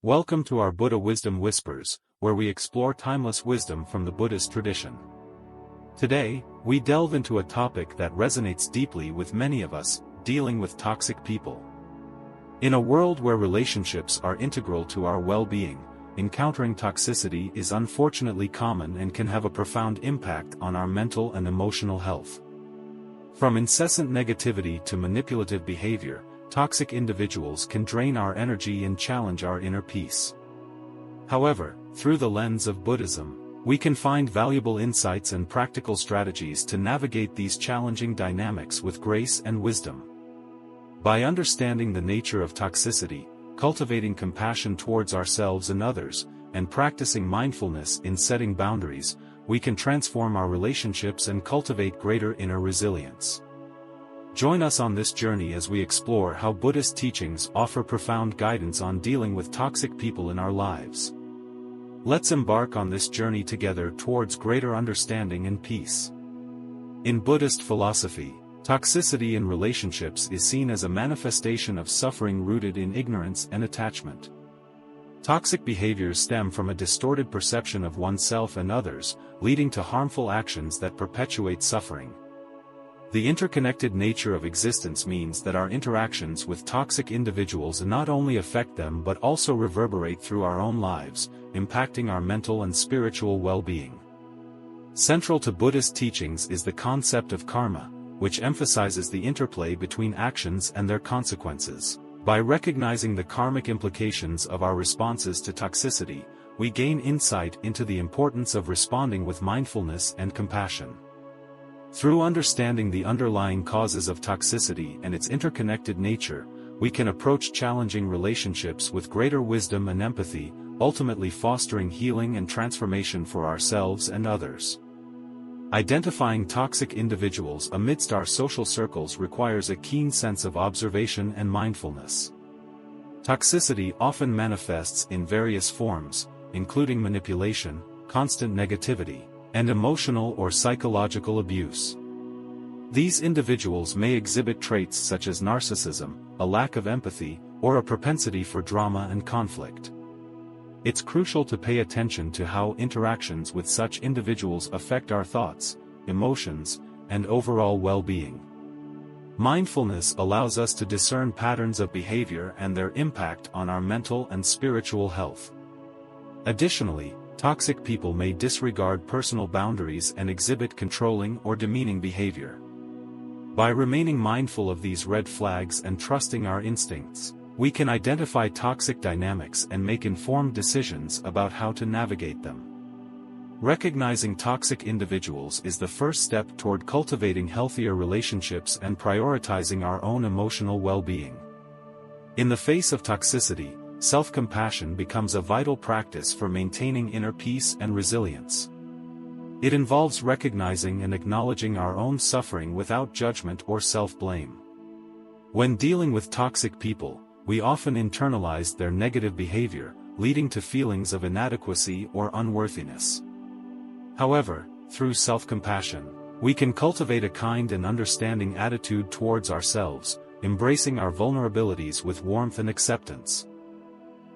Welcome to our Buddha Wisdom Whispers, where we explore timeless wisdom from the Buddhist tradition. Today, we delve into a topic that resonates deeply with many of us, dealing with toxic people. In a world where relationships are integral to our well-being, encountering toxicity is unfortunately common and can have a profound impact on our mental and emotional health. From incessant negativity to manipulative behavior, toxic individuals can drain our energy and challenge our inner peace. However, through the lens of Buddhism, we can find valuable insights and practical strategies to navigate these challenging dynamics with grace and wisdom. By understanding the nature of toxicity, cultivating compassion towards ourselves and others, and practicing mindfulness in setting boundaries, we can transform our relationships and cultivate greater inner resilience. Join us on this journey as we explore how Buddhist teachings offer profound guidance on dealing with toxic people in our lives. Let's embark on this journey together towards greater understanding and peace. In Buddhist philosophy, toxicity in relationships is seen as a manifestation of suffering rooted in ignorance and attachment. Toxic behaviors stem from a distorted perception of oneself and others, leading to harmful actions that perpetuate suffering. The interconnected nature of existence means that our interactions with toxic individuals not only affect them but also reverberate through our own lives, impacting our mental and spiritual well-being. Central to Buddhist teachings is the concept of karma, which emphasizes the interplay between actions and their consequences. By recognizing the karmic implications of our responses to toxicity, we gain insight into the importance of responding with mindfulness and compassion. Through understanding the underlying causes of toxicity and its interconnected nature, we can approach challenging relationships with greater wisdom and empathy, ultimately fostering healing and transformation for ourselves and others. Identifying toxic individuals amidst our social circles requires a keen sense of observation and mindfulness. Toxicity often manifests in various forms, including manipulation, constant negativity, and emotional or psychological abuse. These individuals may exhibit traits such as narcissism, a lack of empathy, or a propensity for drama and conflict. It's crucial to pay attention to how interactions with such individuals affect our thoughts, emotions, and overall well-being. Mindfulness allows us to discern patterns of behavior and their impact on our mental and spiritual health. Additionally, toxic people may disregard personal boundaries and exhibit controlling or demeaning behavior. By remaining mindful of these red flags and trusting our instincts, we can identify toxic dynamics and make informed decisions about how to navigate them. Recognizing toxic individuals is the first step toward cultivating healthier relationships and prioritizing our own emotional well-being. In the face of toxicity, self-compassion becomes a vital practice for maintaining inner peace and resilience. It involves recognizing and acknowledging our own suffering without judgment or self-blame. When dealing with toxic people, we often internalize their negative behavior, leading to feelings of inadequacy or unworthiness. However, through self-compassion, we can cultivate a kind and understanding attitude towards ourselves, embracing our vulnerabilities with warmth and acceptance.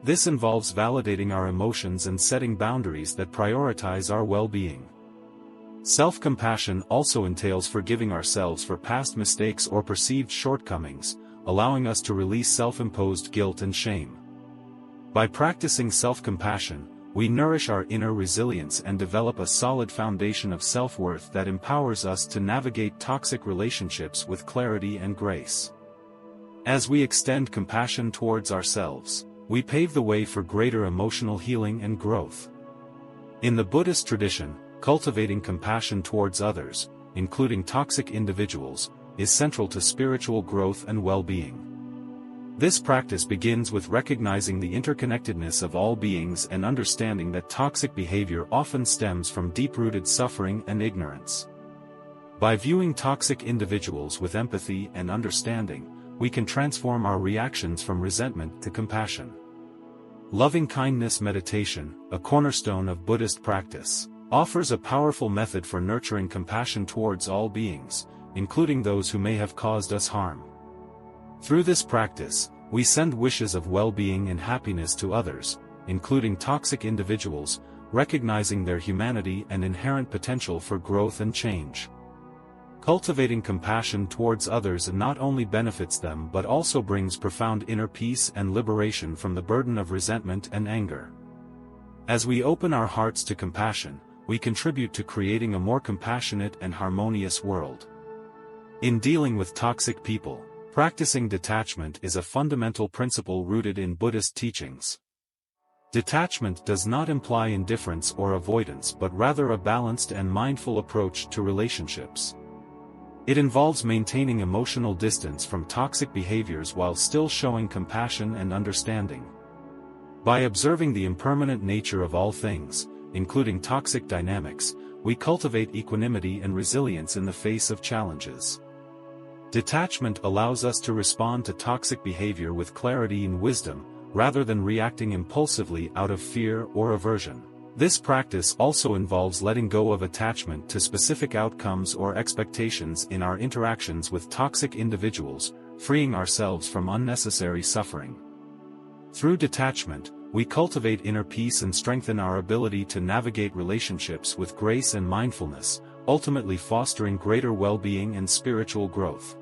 This involves validating our emotions and setting boundaries that prioritize our well-being. Self-compassion also entails forgiving ourselves for past mistakes or perceived shortcomings, allowing us to release self-imposed guilt and shame. By practicing self-compassion, we nourish our inner resilience and develop a solid foundation of self-worth that empowers us to navigate toxic relationships with clarity and grace. As we extend compassion towards ourselves, we pave the way for greater emotional healing and growth. In the Buddhist tradition, cultivating compassion towards others, including toxic individuals, is central to spiritual growth and well-being. This practice begins with recognizing the interconnectedness of all beings and understanding that toxic behavior often stems from deep-rooted suffering and ignorance. By viewing toxic individuals with empathy and understanding, we can transform our reactions from resentment to compassion. Loving-kindness meditation, a cornerstone of Buddhist practice, offers a powerful method for nurturing compassion towards all beings, including those who may have caused us harm. Through this practice, we send wishes of well-being and happiness to others, including toxic individuals, recognizing their humanity and inherent potential for growth and change. Cultivating compassion towards others not only benefits them but also brings profound inner peace and liberation from the burden of resentment and anger. As we open our hearts to compassion, we contribute to creating a more compassionate and harmonious world. In dealing with toxic people, practicing detachment is a fundamental principle rooted in Buddhist teachings. Detachment does not imply indifference or avoidance but rather a balanced and mindful approach to relationships. It involves maintaining emotional distance from toxic behaviors while still showing compassion and understanding. By observing the impermanent nature of all things, including toxic dynamics, we cultivate equanimity and resilience in the face of challenges. Detachment allows us to respond to toxic behavior with clarity and wisdom, rather than reacting impulsively out of fear or aversion. This practice also involves letting go of attachment to specific outcomes or expectations in our interactions with toxic individuals, freeing ourselves from unnecessary suffering. Through detachment, we cultivate inner peace and strengthen our ability to navigate relationships with grace and mindfulness, ultimately fostering greater well-being and spiritual growth.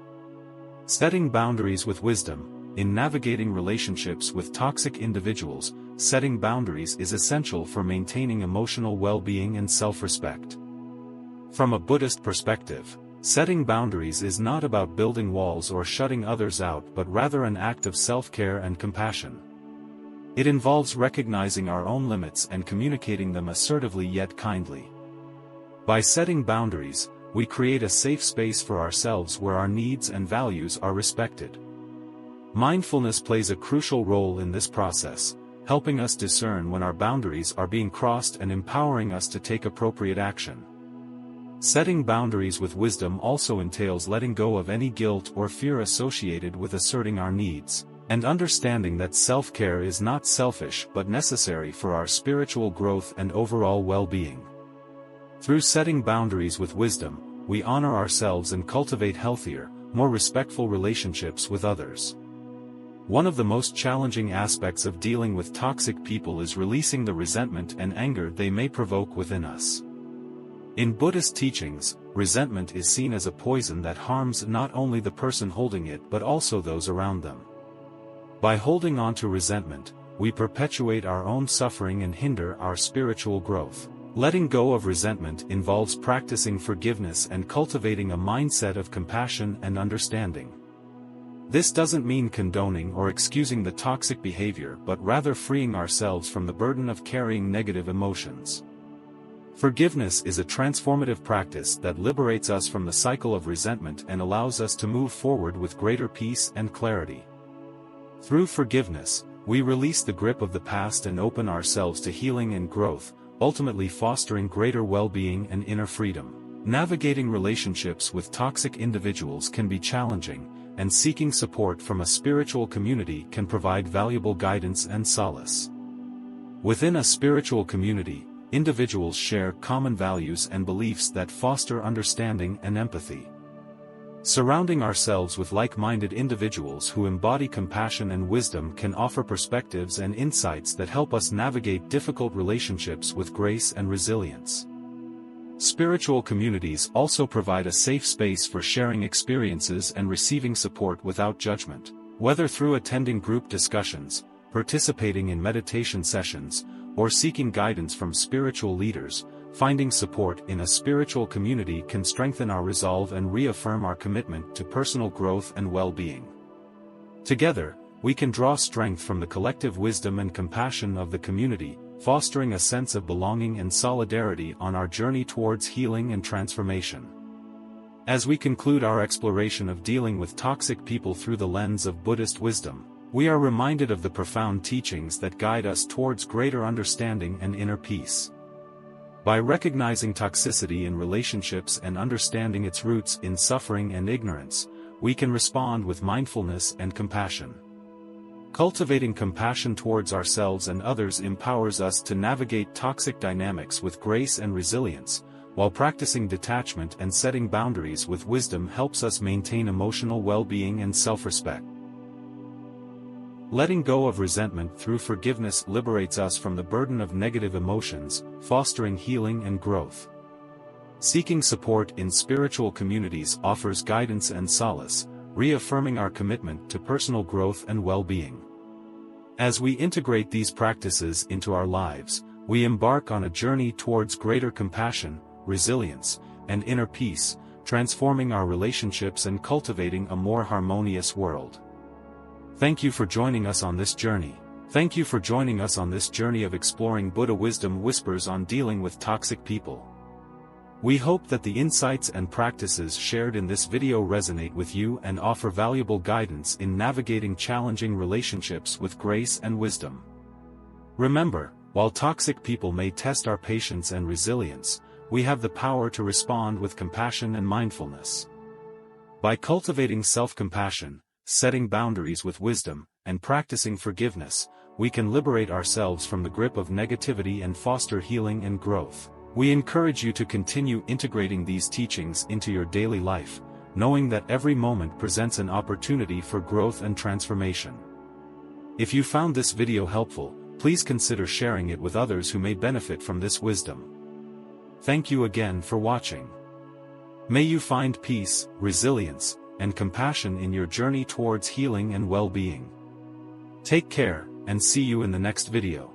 Setting boundaries with wisdom. In navigating relationships with toxic individuals, setting boundaries is essential for maintaining emotional well-being and self-respect. From a Buddhist perspective, setting boundaries is not about building walls or shutting others out but rather an act of self-care and compassion. It involves recognizing our own limits and communicating them assertively yet kindly. By setting boundaries, we create a safe space for ourselves where our needs and values are respected. Mindfulness plays a crucial role in this process, helping us discern when our boundaries are being crossed and empowering us to take appropriate action. Setting boundaries with wisdom also entails letting go of any guilt or fear associated with asserting our needs, and understanding that self-care is not selfish but necessary for our spiritual growth and overall well-being. Through setting boundaries with wisdom, we honor ourselves and cultivate healthier, more respectful relationships with others. One of the most challenging aspects of dealing with toxic people is releasing the resentment and anger they may provoke within us. In Buddhist teachings, resentment is seen as a poison that harms not only the person holding it but also those around them. By holding on to resentment, we perpetuate our own suffering and hinder our spiritual growth. Letting go of resentment involves practicing forgiveness and cultivating a mindset of compassion and understanding. This doesn't mean condoning or excusing the toxic behavior but rather freeing ourselves from the burden of carrying negative emotions. Forgiveness is a transformative practice that liberates us from the cycle of resentment and allows us to move forward with greater peace and clarity. Through forgiveness, we release the grip of the past and open ourselves to healing and growth, ultimately fostering greater well-being and inner freedom. Navigating relationships with toxic individuals can be challenging, and seeking support from a spiritual community can provide valuable guidance and solace. Within a spiritual community, individuals share common values and beliefs that foster understanding and empathy. Surrounding ourselves with like-minded individuals who embody compassion and wisdom can offer perspectives and insights that help us navigate difficult relationships with grace and resilience. Spiritual communities also provide a safe space for sharing experiences and receiving support without judgment. Whether through attending group discussions, participating in meditation sessions, or seeking guidance from spiritual leaders, finding support in a spiritual community can strengthen our resolve and reaffirm our commitment to personal growth and well-being. Together, we can draw strength from the collective wisdom and compassion of the community, fostering a sense of belonging and solidarity on our journey towards healing and transformation. As we conclude our exploration of dealing with toxic people through the lens of Buddhist wisdom, we are reminded of the profound teachings that guide us towards greater understanding and inner peace. By recognizing toxicity in relationships and understanding its roots in suffering and ignorance, we can respond with mindfulness and compassion. Cultivating compassion towards ourselves and others empowers us to navigate toxic dynamics with grace and resilience, while practicing detachment and setting boundaries with wisdom helps us maintain emotional well-being and self-respect. Letting go of resentment through forgiveness liberates us from the burden of negative emotions, fostering healing and growth. Seeking support in spiritual communities offers guidance and solace, reaffirming our commitment to personal growth and well-being. As we integrate these practices into our lives, we embark on a journey towards greater compassion, resilience, and inner peace, transforming our relationships and cultivating a more harmonious world. Thank you for joining us on this journey. Thank you for joining us on this journey of exploring Buddha wisdom whispers on dealing with toxic people. We hope that the insights and practices shared in this video resonate with you and offer valuable guidance in navigating challenging relationships with grace and wisdom. Remember, while toxic people may test our patience and resilience, we have the power to respond with compassion and mindfulness. By cultivating self-compassion, setting boundaries with wisdom, and practicing forgiveness, we can liberate ourselves from the grip of negativity and foster healing and growth. We encourage you to continue integrating these teachings into your daily life, knowing that every moment presents an opportunity for growth and transformation. If you found this video helpful, please consider sharing it with others who may benefit from this wisdom. Thank you again for watching. May you find peace, resilience, and compassion in your journey towards healing and well-being. Take care, and see you in the next video.